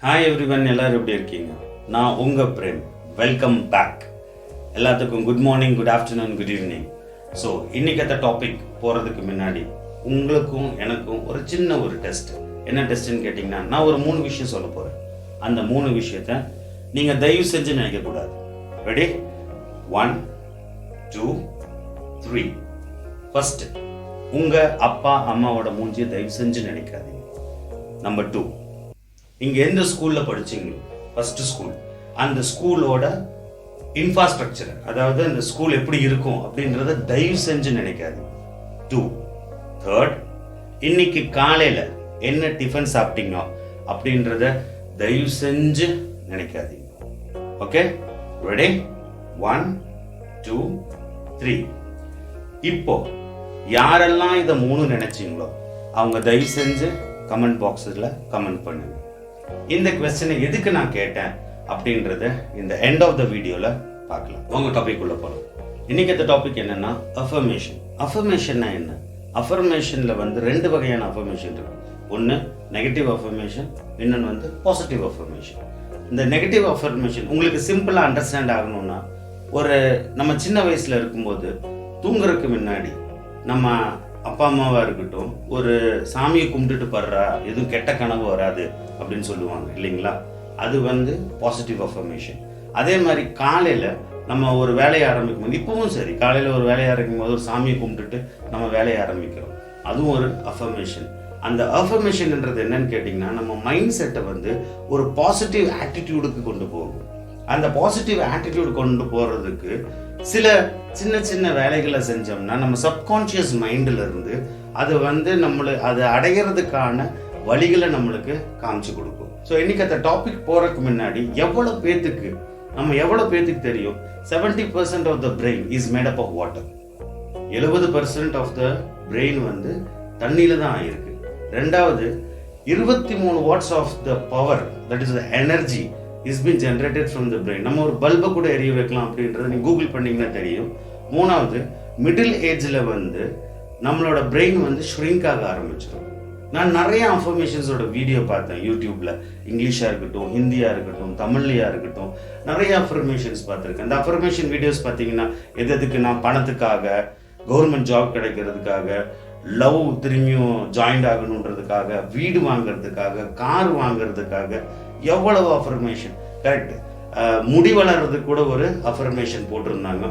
Hi everyone, எல்லாரும் எப்படி இருக்கீங்க? நான் உங்கள் பிரேம். Welcome back. எல்லாத்துக்கும் good morning, good afternoon, good evening. So இன்றைக்கி அந்த டாபிக் போகிறதுக்கு முன்னாடி உங்களுக்கும் எனக்கும் ஒரு சின்ன டெஸ்ட். என்ன டெஸ்ட்டுன்னு கேட்டிங்கன்னா, நான் ஒரு 3 விஷயம் சொல்ல போகிறேன். அந்த 3 விஷயத்த நீங்கள் தயவு செஞ்சு நினைக்கக்கூடாது. ரெடி? 1 2 3. ஃபஸ்ட்டு, உங்கள் அப்பா அம்மாவோட மூஞ்சியை தயவு செஞ்சு நினைக்காதீங்க. நம்பர் 2, நீங்கள் எந்த ஸ்கூலில் படிச்சீங்களோ ஃபஸ்ட்டு ஸ்கூல், அந்த ஸ்கூலோட இன்ஃப்ராஸ்ட்ரக்சர், அதாவது அந்த ஸ்கூல் எப்படி இருக்கும் அப்படின்றத தயவு செஞ்சு நினைக்காதீங்க. 2. தேர்ட், இன்னைக்கு காலையில் என்ன டிஃபன் சாப்பிட்டீங்க அப்படின்றத தயவு செஞ்சு நினைக்காதீங்க. Okay, ready? 1 2 3. இப்போ யாரெல்லாம் இதை 3 நினைச்சீங்களோ அவங்க தயவு செஞ்சு கமெண்ட் பாக்ஸில் கமெண்ட் பண்ணுங்க. இந்த கொஸ்டினை எதுக்கு நான் கேட்டேன் அப்படின்றத இந்த எண்ட் ஆஃப் த வீடியோவில் பார்க்கலாம். உங்கள் டாபிக் உள்ள போகலாம். இன்னைக்கு அந்த டாபிக் என்னன்னா அஃபர்மேஷன். அஃபர்மேஷன்னா என்ன? அஃபர்மேஷனில் 2 வகையான அஃபர்மேஷன் இருக்கு. ஒன்று நெகட்டிவ் அஃபர்மேஷன், இன்னொன்று பாசிட்டிவ் அஃபர்மேஷன். இந்த நெகட்டிவ் அஃபர்மேஷன் உங்களுக்கு சிம்பிளாக அண்டர்ஸ்டாண்ட் ஆகணும்னா, நம்ம சின்ன வயசில் இருக்கும்போது தூங்குறதுக்கு முன்னாடி நம்ம அப்பா அம்மாவாக இருக்கட்டும், ஒரு சாமியை கும்பிட்டுட்டு படுறா, எதுவும் கெட்ட கனவு வராது அப்படின்னு சொல்லுவாங்க இல்லைங்களா? அது பாசிட்டிவ் அஃபர்மேஷன். அதே மாதிரி காலையில் நம்ம ஒரு வேலையை ஆரம்பிக்கும் போது, இப்பவும் சரி, காலையில் ஒரு வேலையை ஆரம்பிக்கும் போது ஒரு சாமியை கும்பிட்டுட்டு நம்ம வேலையை ஆரம்பிக்கிறோம். அதுவும் ஒரு அஃபர்மேஷன். அந்த அஃபர்மேஷன்ன்றது என்னன்னு கேட்டிங்கன்னா, நம்ம மைண்ட் செட்டை ஒரு பாசிட்டிவ் ஆட்டிடியூடுக்கு கொண்டு போகும். அந்த பாசிட்டிவ் ஆட்டிடியூட் கொண்டு போகிறதுக்கு சில சின்ன சின்ன வேலைகளை செஞ்சோம்னா நம்ம சப்கான்ஷியஸ் மைண்டில் இருந்து அது அதை அடைகிறதுக்கான வழிகளை நம்மளுக்கு காமிச்சு கொடுக்கும். ஸோ இன்னைக்கு அந்த டாபிக் போகிறதுக்கு முன்னாடி எவ்வளோ பேத்துக்கு தெரியும் 70% of the brain is made up of water. 70% of the brain தண்ணியில தான் ஆயிருக்கு. ரெண்டாவது, 23 watts of the power, that is the energy, is been generated from the brain. நம்ம ஒரு பல்பை கூட எரிய வைக்கலாம் அப்படின்றத நீங்கள் கூகுள் பண்ணிங்கன்னா தெரியும். மூணாவது, மிடில் ஏஜில் நம்மளோட பிரெயின் ஷ்ரிங்க் ஆக ஆரம்பிச்சிடும். நான் நிறைய அஃபர்மேஷன்ஸோட வீடியோ பார்த்தேன் யூடியூப்ல. இங்கிலீஷாக இருக்கட்டும், ஹிந்தியாக இருக்கட்டும், தமிழ்லையாக இருக்கட்டும், நிறைய அஃபர்மேஷன்ஸ் பார்த்துருக்கேன். அந்த அஃபர்மேஷன் வீடியோஸ் பார்த்தீங்கன்னா, எதுக்குன்னா பணத்துக்காக, கவர்மெண்ட் ஜாப் கிடைக்கிறதுக்காக, லவ் திரும்பியும் ஜாயிண்ட் ஆகணுன்றதுக்காக, வீடு வாங்கிறதுக்காக, கார் வாங்கிறதுக்காக, எவ்வளவு அஃபர்மேஷன். கரெக்ட். முடி வளர்றதுக்கு கூட ஒரு அஃபர்மேஷன் போட்டிருந்தாங்க.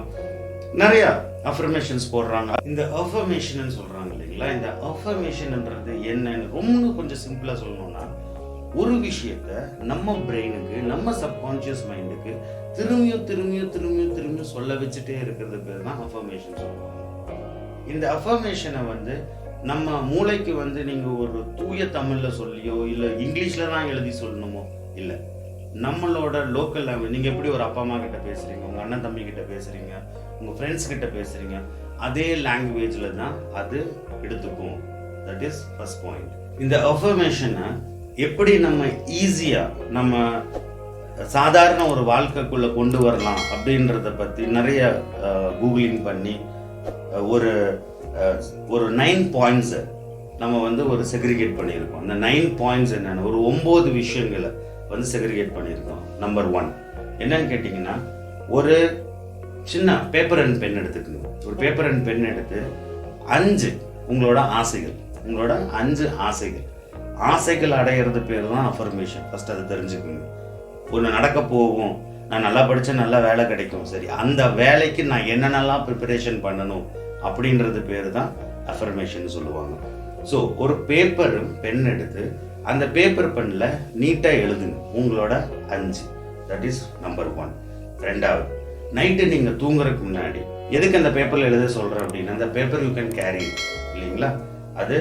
நிறைய அஃபர்மேஷன்ஸ் போடுறாங்க. இந்த அஃபர்மேஷன் சொல்றாங்க இல்லைங்களா? இந்த அஃபர்மேஷன்ன்றது என்னன்னு ரொம்ப கொஞ்சம் சிம்பிளா சொல்லணும்னா, ஒரு விஷயத்த நம்ம பிரெயினுக்கு, நம்ம சப்கான்ஷியஸ் மைண்டுக்கு திரும்பியும் சொல்ல வச்சுட்டே இருக்கிறது பேர் தான் அஃபர்மேஷன் சொல்லுவாங்க. இந்த அஃபர்மேஷனை நம்ம மூளைக்கு நீங்க ஒரு தூய தமிழ்ல சொல்லியோ இல்லை இங்கிலீஷ்ல தான் எழுதி சொல்லணுமோ இல்லை, நம்மளோட லோக்கல் லாங்குவேஜ், நீங்க எப்படி ஒரு அப்பா அம்மா கிட்ட பேசுறீங்க, உங்க அண்ணன் தம்பி கிட்ட பேசுறீங்க, உங்க ஃப்ரெண்ட்ஸ் கிட்ட பேசுறீங்க, அதே லாங்குவேஜ்ல தான் அது எடுத்துக்கும். That is first point. இந்த அஃபர்மேஷனை எப்படி நம்ம ஈஸியா நம்ம சாதாரண ஒரு வாழ்க்கைக்குள்ள கொண்டு வரலாம் அப்படின்றத பத்தி நிறைய கூகுளிங் பண்ணி ஒரு 9 பாயிண்ட்ஸ் நம்ம ஒரு செக்ரிகேட் பண்ணியிருக்கோம். அந்த 9 பாயிண்ட்ஸ் என்னன்னா, ஒரு 9 விஷயங்களை செக்ரிகேட் பண்ணியிருக்கோம். நம்பர் 1 என்னன்னு கேட்டிங்கன்னா, ஒரு சின்ன பேப்பர் அண்ட் பென் எடுத்துக்கணும். ஒரு பேப்பர் அண்ட் பென் எடுத்து 5 உங்களோட ஆசைகள் 5 ஆசைகள் அடையிறது பேர் தான் அஃபர்மேஷன். ஃபர்ஸ்ட் அதை தெரிஞ்சுக்கணும். ஒன்று நடக்க போகும், நான் நல்லா படித்தேன், நல்ல வேலை கிடைக்கும், சரி, அந்த வேலைக்கு நான் என்னென்னலாம் ப்ரிப்பரேஷன் பண்ணணும் அப்படின்றது பேர் தான் அஃபர்மேஷன் சொல்லுவாங்க. ஸோ ஒரு பேப்பர் பென் எடுத்து அந்த பேப்பர் பென்னில் நீட்டாக எழுதுங்க உங்களோட 5. That is number 1. ரெண்டாவது, நைட்டு நீங்கள் தூங்குறதுக்கு முன்னாடி எதுக்கு அந்த பேப்பரில் எழுத சொல்கிறேன் அப்படின்னா, அந்த பேப்பர் யூ கேன் கேரி இல்லைங்களா? அது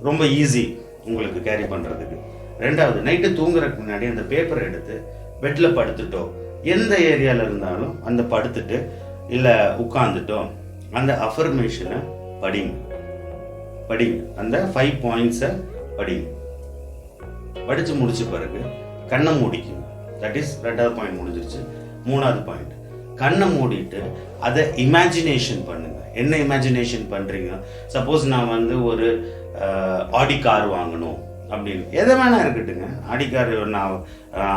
ரொம்ப ஈஸி உங்களுக்கு கேரி பண்ணுறதுக்கு. ரெண்டாவது, நைட்டு தூங்குறதுக்கு முன்னாடி அந்த பேப்பரை எடுத்து பெட்டில் படுத்துட்டோ, எந்த ஏரியாவில் இருந்தாலும் அந்த படுத்துட்டு இல்லை உட்காந்துட்டோம், அந்த அஃபர்மேஷனை படிங்க. அந்த 5 பாயிண்ட்ஸை படிங்க. படித்து முடிச்ச பிறகு கண்ணை மூடிக்குங்க. தட் இஸ் 2வது பாயிண்ட் முடிஞ்சிருச்சு. 3வது பாயிண்ட், கண்ணை மூடிட்டு அதை இமேஜினேஷன் பண்ணுங்க. என்ன இமேஜினேஷன் பண்ணுறீங்க? சப்போஸ் நான் ஒரு ஆடி கார் வாங்கணும் அப்படின்னு. எதை வேணா இருக்கட்டுங்க.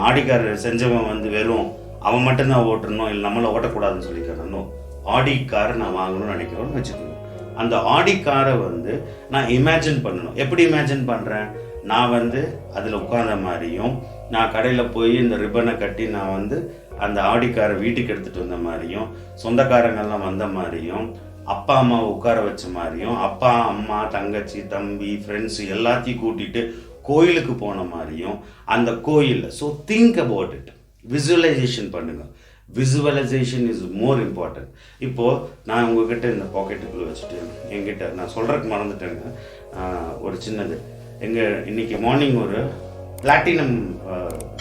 ஆடிக்கார் செஞ்சவன் வந்து வெறும் அவன் மட்டும்தான் ஓட்டணும், இல்லை நம்மளை ஓட்டக்கூடாதுன்னு சொல்லிக்கிறணும். ஆடி கார் நான் வாங்கணும்னு நினைக்கிறோன்னு வச்சுக்கோங்க. அந்த ஆடி காரை வந்து நான் இமேஜின் பண்ணணும். எப்படி இமேஜின் பண்ணுறேன்? நான் வந்து அதில் உட்கார்ந்த மாதிரியும், நான் கடையில் போய் இந்த ரிப்பனை கட்டி நான் வந்து அந்த ஆடிக்காரை வீட்டுக்கு எடுத்துகிட்டு வந்த மாதிரியும், சொந்தக்காரங்கள்லாம் வந்த மாதிரியும், அப்பா அம்மாவை உட்கார வச்ச மாதிரியும், அப்பா அம்மா தங்கச்சி தம்பி ஃப்ரெண்ட்ஸு எல்லாத்தையும் கூட்டிகிட்டு கோயிலுக்கு போன மாதிரியும், அந்த கோயிலில். So think about it. Visualization பண்ணுங்கள். Visualization is more important. இப்போது நான் உங்ககிட்ட இந்த பாக்கெட்டுக்குள்ளே வச்சுட்டு என்கிட்ட நான் சொல்கிறதுக்கு மறந்துட்டேங்க. ஒரு சின்னது இன்னைக்கு மார்னிங் ஒரு பிளாட்டினம்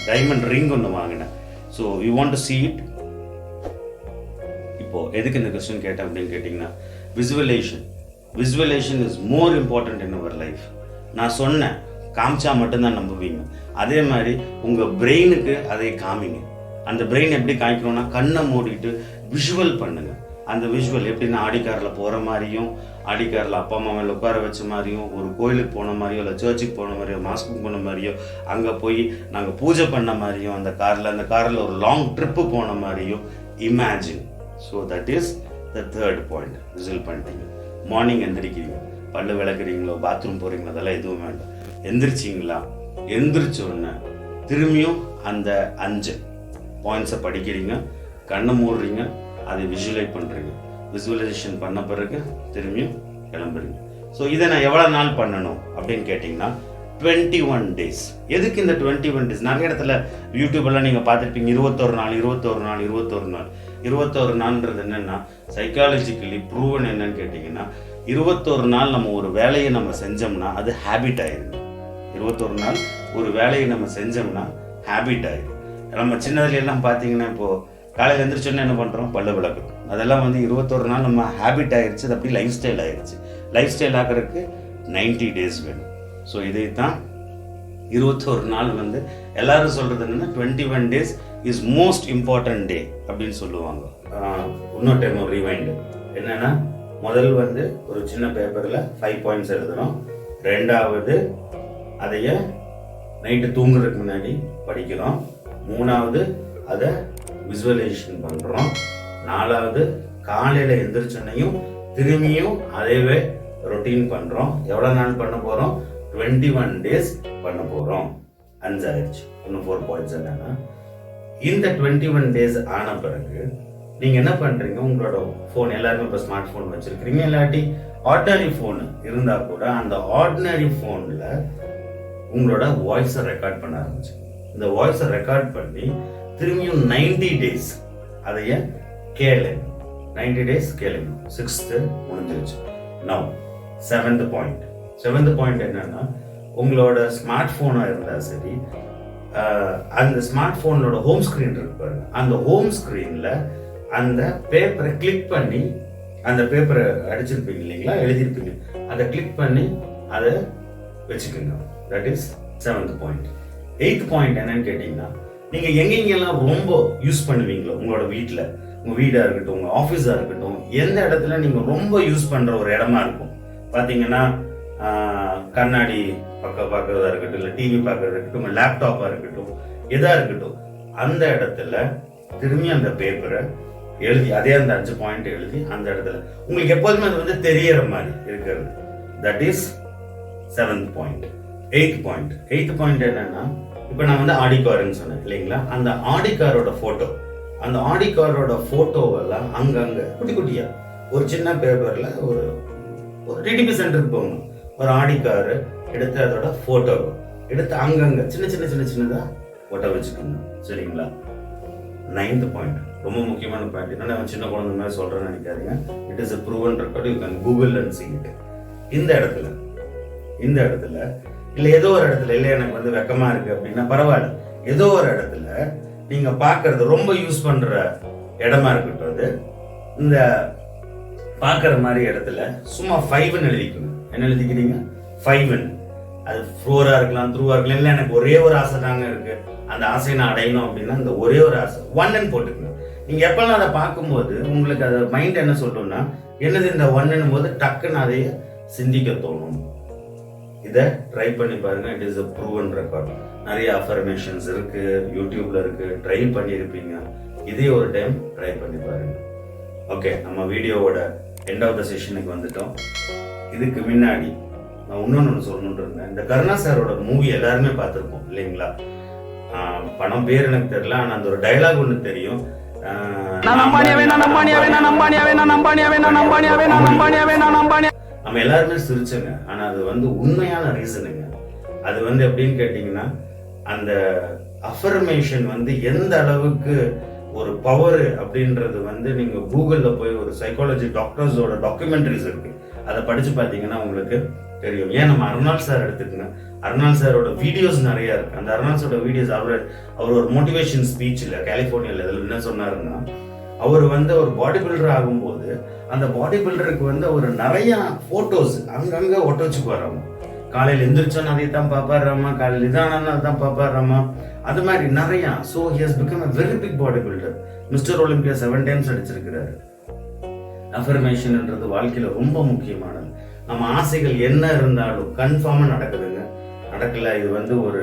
டைமண்ட் ரிங் ஒன்று வாங்கினேன். So you want to see it. இப்போது எதுக்கு இந்த கொஸ்டின் கேட்டேன் அப்படின்னு கேட்டிங்கன்னா, visualization is more important in our life. நான் சொன்னேன், காமிச்சா மட்டும்தான் நம்புவீங்க. அதே மாதிரி உங்கள் பிரெயினுக்கு அதை காமிங்க. அந்த பிரெயின் எப்படி காமிக்கணும்னா, கண்ணை மூடிட்டு விஷுவல் பண்ணுங்க. அந்த விஷுவல் எப்படின்னா, ஆடிக்காரில் போகிற மாதிரியும், ஆடிக்காரில் அப்பா அம்மா மேலே உட்கார வச்ச மாதிரியும், ஒரு கோயிலுக்கு போன மாதிரியோ, இல்லை சர்ச்சுக்கு போன மாதிரியோ, மாஸ்க்கு போன மாதிரியோ, அங்கே போய் நாங்கள் பூஜை பண்ண மாதிரியும், அந்த காரில் ஒரு லாங் ட்ரிப்பு போன மாதிரியும் imagine. So that is the third point. Visual பண்ணிட்டீங்க. மார்னிங் எந்திரிக்கிறீங்க, பல்லு விளக்குறீங்களோ, பாத்ரூம் போகிறீங்களோ, அதெல்லாம் எதுவும் வேண்டாம். எந்திரிச்சிங்களா, எந்திரிச்ச உடனே திரும்பியும் அந்த 5 பாயிண்ட்ஸை படிக்கிறீங்க, கண்ணை மூடுறீங்க, அதை விஷுவலைஸ் பண்ணுறீங்க. விசுவலைசேஷன் பண்ண பிறகு திரும்பியும் கிளம்புறீங்க. ஸோ இதை நான் எவ்வளோ நாள் பண்ணணும் அப்படின்னு கேட்டிங்கன்னா, 21 days. எதுக்கு இந்த 21 days? நிறைய இடத்துல யூடியூப்லாம் நீங்கள் பார்த்துருப்பீங்க, 21 நாள். 21 நாள்ன்றது என்னென்னா, சைக்காலஜிக்கலி ப்ரூவன் என்னன்னு கேட்டிங்கன்னா, 21 நாள் நம்ம ஒரு வேலையை நம்ம செஞ்சோம்னா அது ஹேபிட் ஆயிடுது. 21 நாள் ஒரு வேலையை நம்ம செஞ்சோம்னா ஹேபிட் ஆயிடும். நம்ம சின்னதுல எல்லாம் பார்த்தீங்கன்னா, இப்போது காலையில் எழுந்திரிச்சோன்னா என்ன பண்ணுறோம்? பல்லு விளக்குறோம். அதெல்லாம் வந்து 21 நாள் நம்ம ஹேபிட் ஆகிடுச்சு. அது அப்படி லைஃப் ஸ்டைல் ஆகிடுச்சு. லைஃப் ஸ்டைல் ஆகிறதுக்கு 90 days வேணும். ஸோ இதை தான் 21 நாள் வந்து எல்லாரும் சொல்கிறது என்னென்னா, 21 days இஸ் மோஸ்ட் இம்பார்ட்டன்ட் டே அப்படின்னு சொல்லுவாங்க. இன்னொரு டைம் ஒரு ரிவைண்டு என்னென்னா, முதல் வந்து ஒரு சின்ன பேப்பரில் 5 points எழுதுகிறோம். 2வது அதைய நைட்டு தூங்குறதுக்கு முன்னாடி படிக்கிறோம். 3வது அதை விசுவலைசேஷன் பண்ணுறோம். 4வது காலையில் எந்திரிச்சோன்னையும் திரும்பியும் அதேவே ரொட்டீன் பண்ணுறோம். எவ்வளோ நாள் பண்ண போகிறோம்? 21 days பண்ண போகிறோம். 5 ஆயிடுச்சு. இன்னும் 4 points என்னன்னா, இந்த 21 days ஆன பிறகு நீங்கள் என்ன பண்ணுறீங்க? உங்களோட ஃபோன், எல்லாருமே இப்போ ஸ்மார்ட் ஃபோன் வச்சுருக்கிறீங்க, இல்லாட்டி ஆர்டினரி ஃபோனு இருந்தால் கூட அந்த ஆர்டினரி ஃபோனில் உங்களோட வாய்ஸை ரெக்கார்ட் பண்ண ஆரம்பிச்சு. இந்த வாய்ஸை ரெக்கார்ட் பண்ணி திரும்பியும் 90 days அதைய கேளுங்க. 90 days கேளுங்க. 6th முடிஞ்சிருச்சு. நவ் 7th பாயிண்ட் என்னன்னா, உங்களோட ஸ்மார்ட் ஃபோனாக இருந்தால் சரி, அந்த ஸ்மார்ட் ஃபோனோட ஹோம் ஸ்க்ரீன் இருக்கு பாருங்க. அந்த ஹோம் ஸ்க்ரீனில் அந்த பேப்பரை கிளிக் பண்ணி, அந்த பேப்பரை அடிச்சிருப்பீங்க இல்லைங்களா, எழுதியிருப்பீங்க, அதை கிளிக் பண்ணி அதை வச்சுக்கோங்க. That is 7th point. 8th point என்னன்னு கேட்டிங்கன்னா, நீங்கள் எங்கெங்கெல்லாம் ரொம்ப யூஸ் பண்ணுவீங்களோ, உங்களோட வீட்டில், உங்கள் வீடாக இருக்கட்டும், உங்கள் ஆஃபீஸாக இருக்கட்டும், எந்த இடத்துல நீங்கள் ரொம்ப யூஸ் பண்ணுற ஒரு இடமா இருக்கும் பார்த்தீங்கன்னா, கண்ணாடி பார்க்கறதா இருக்கட்டும், இல்லை டிவி பார்க்கறதா இருக்கட்டும், லேப்டாப்பாக இருக்கட்டும், எதாக இருக்கட்டும், அந்த இடத்துல திரும்பி அந்த பேப்பரை எழுதி, அதே அந்த 5 பாயிண்ட் எழுதி அந்த இடத்துல உங்களுக்கு எப்போதுமே அது வந்து தெரியற மாதிரி இருக்கிறது. That is 7th point. 8th point என்னன்னா, இப்போ நான் வந்து ஆடிக்காருன்னு சொன்னேன் இல்லைங்களா, அந்த ஆடிக்காரோட ஃபோட்டோ, அந்த ஆடிக்காரோட ஃபோட்டோவெல்லாம் அங்கங்கே குட்டி குட்டியா ஒரு சின்ன பேப்பரில் ஒரு டிடிபி சென்டருக்கு போகணும், ஒரு ஆடிக்காரு எடுத்து அதோட ஃபோட்டோ எடுத்து அங்கங்கே சின்னதாக ஃபோட்டோ வச்சுக்கணும். சரிங்களா? 9th பாயிண்ட் ரொம்ப முக்கியமான பாயிண்ட். என்னன்னா, சின்ன குழந்தை மாதிரி சொல்கிறேன்னு நினைக்காதீங்க. It is a proven record. You can Google and see it. இந்த இடத்துல இல்லை ஏதோ ஒரு இடத்துல, இல்லை எனக்கு வந்து வெக்கமாக இருக்குது அப்படின்னா பரவாயில்ல, ஏதோ ஒரு இடத்துல நீங்கள் பார்க்கறது ரொம்ப யூஸ் பண்ணுற இடமா இருக்கட்டும், அது இந்த பார்க்குற மாதிரி இடத்துல சும்மா 5ன்னு எழுதிக்கணும். என்ன எழுதிக்கிறீங்க? 5ன்னு. அது 4ஆக இருக்கலாம், 3ஆக இருக்கலாம். இல்லை எனக்கு ஒரே ஒரு ஆசை தாங்க இருக்குது, அந்த ஆசையை நான் அடையணும் அப்படின்னா இந்த ஒரே ஒரு ஆசை 1ன்னு போட்டுக்கணும். நீங்கள் எப்போல்லாம் அதை பார்க்கும்போது உங்களுக்கு அது மைண்ட் என்ன சொல்லணும்னா, என்னது இந்த 1ன்னும் போது டக்குன்னு அதையே சிந்திக்க தோணும். இதை ட்ரை பண்ணி பாருங்க. It is a proven record. நிறைய அஃபர்மேஷன்ஸ் இருக்கு, யூடியூப்ல இருக்கு, ட்ரை பண்ணியிருப்பீங்க. இதே ஒரு டைம் ட்ரை பண்ணி பாருங்க. ஓகே, நம்ம வீடியோவோட எண்ட் ஆஃப் த செஷனுக்கு வந்துட்டோம். இதுக்கு முன்னாடி நான் இன்னொன்று சொல்லணும்னு இருந்தேன். இந்த கருணா சாரோட மூவி எல்லாருமே பார்த்துருப்போம் இல்லைங்களா? படம் பேர் எனக்கு தெரியல, ஆனால் அந்த ஒரு டைலாக் ஒன்று தெரியும். நம்ம எல்லாருமே சிரிச்சோங்க. ஆனா அது வந்து உண்மையான ரீசனுங்க. அது வந்து எப்படின்னு கேட்டீங்கன்னா, அந்த அஃபர்மேஷன் வந்து எந்த அளவுக்கு ஒரு பவர் அப்படின்றது வந்து நீங்க கூகுள்ல போய் ஒரு சைக்காலஜி டாக்டர்ஸோட டாக்குமெண்ட்ரிஸ் இருக்கு, அதை படிச்சு பார்த்தீங்கன்னா உங்களுக்கு தெரியும். ஏன் நம்ம அருணாள் சார் எடுத்துக்கங்க. அருணாள் சாரோட வீடியோஸ் நிறைய இருக்கு. அந்த அருணாள் சாரோட வீடியோஸ் அவர் ஒரு மோட்டிவேஷன் ஸ்பீச்ல கலிபோர்னியால இதில் என்ன சொன்னாருன்னா, அவர் வந்து ஒரு பாடி பில்டர் ஆகும்போது அந்த பாடி பில்டருக்கு வந்து ஒரு நிறைய போட்டோஸ் அங்கங்க ஒட்ட வச்சுக்குவாராமா. காலையில் எந்திரிச்சோன்னு அதை தான் பார்ப்பாராமா, காலையில் இதானா தான் பார்ப்பாராமா, அது மாதிரி நிறைய. So he has become a very big body builder. Mister Olympia 7 times அடிச்சிருக்கிறாரு. அஃபர்மேஷன்ன்றது வாழ்க்கையில ரொம்ப முக்கியமானது. நம்ம ஆசைகள் என்ன இருந்தாலும் கன்ஃபார்மா நடக்குதுங்க. நடக்கல, இது வந்து ஒரு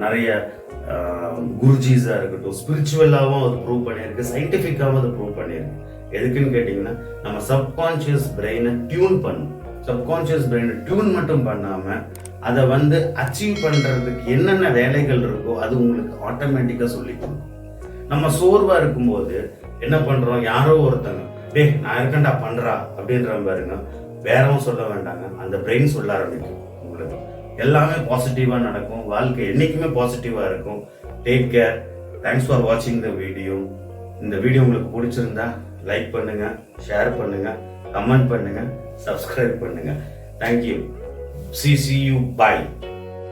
நிறைய குருஜீஸா இருக்கட்டும், ஸ்பிரிச்சுவலாகவும் அது ப்ரூவ் பண்ணியிருக்கு, சயின்டிஃபிக்காகவும் அது ப்ரூவ் பண்ணியிருக்கு. எதுக்குன்னு கேட்டிங்கன்னா, நம்ம சப்கான்ஷியஸ் பிரெயினை டியூன் பண்ணணும். சப்கான்ஷியஸ் பிரெயினை டியூன் மட்டும் பண்ணாம அதை வந்து அச்சீவ் பண்றதுக்கு என்னென்ன வேலைகள் இருக்கோ அது உங்களுக்கு ஆட்டோமேட்டிக்கா சொல்லி கொடுக்கும். நம்ம சோர்வா இருக்கும்போது என்ன பண்றோம், யாரோ ஒருத்தங்க டே நான் இருக்கேன்டா பண்றா அப்படின்ற பாருங்க, வேறவும் சொல்ல வேண்டாங்க, அந்த பிரெயின் சொல்ல ஆரம்பிக்கும். உங்களுக்கு எல்லாமே பாசிட்டிவா நடக்கும். வாழ்க்கை என்னைக்குமே பாசிட்டிவா இருக்கும். Take care. தேங்க்ஸ் ஃபார் வாட்சிங் த வீடியோ. இந்த வீடியோ உங்களுக்கு பிடிச்சிருந்தா லைக் பண்ணுங்க, ஷேர் பண்ணுங்க, கமெண்ட் பண்ணுங்க, சப்ஸ்கிரைப் பண்ணுங்க. தேங்க்யூ. See you. Bye.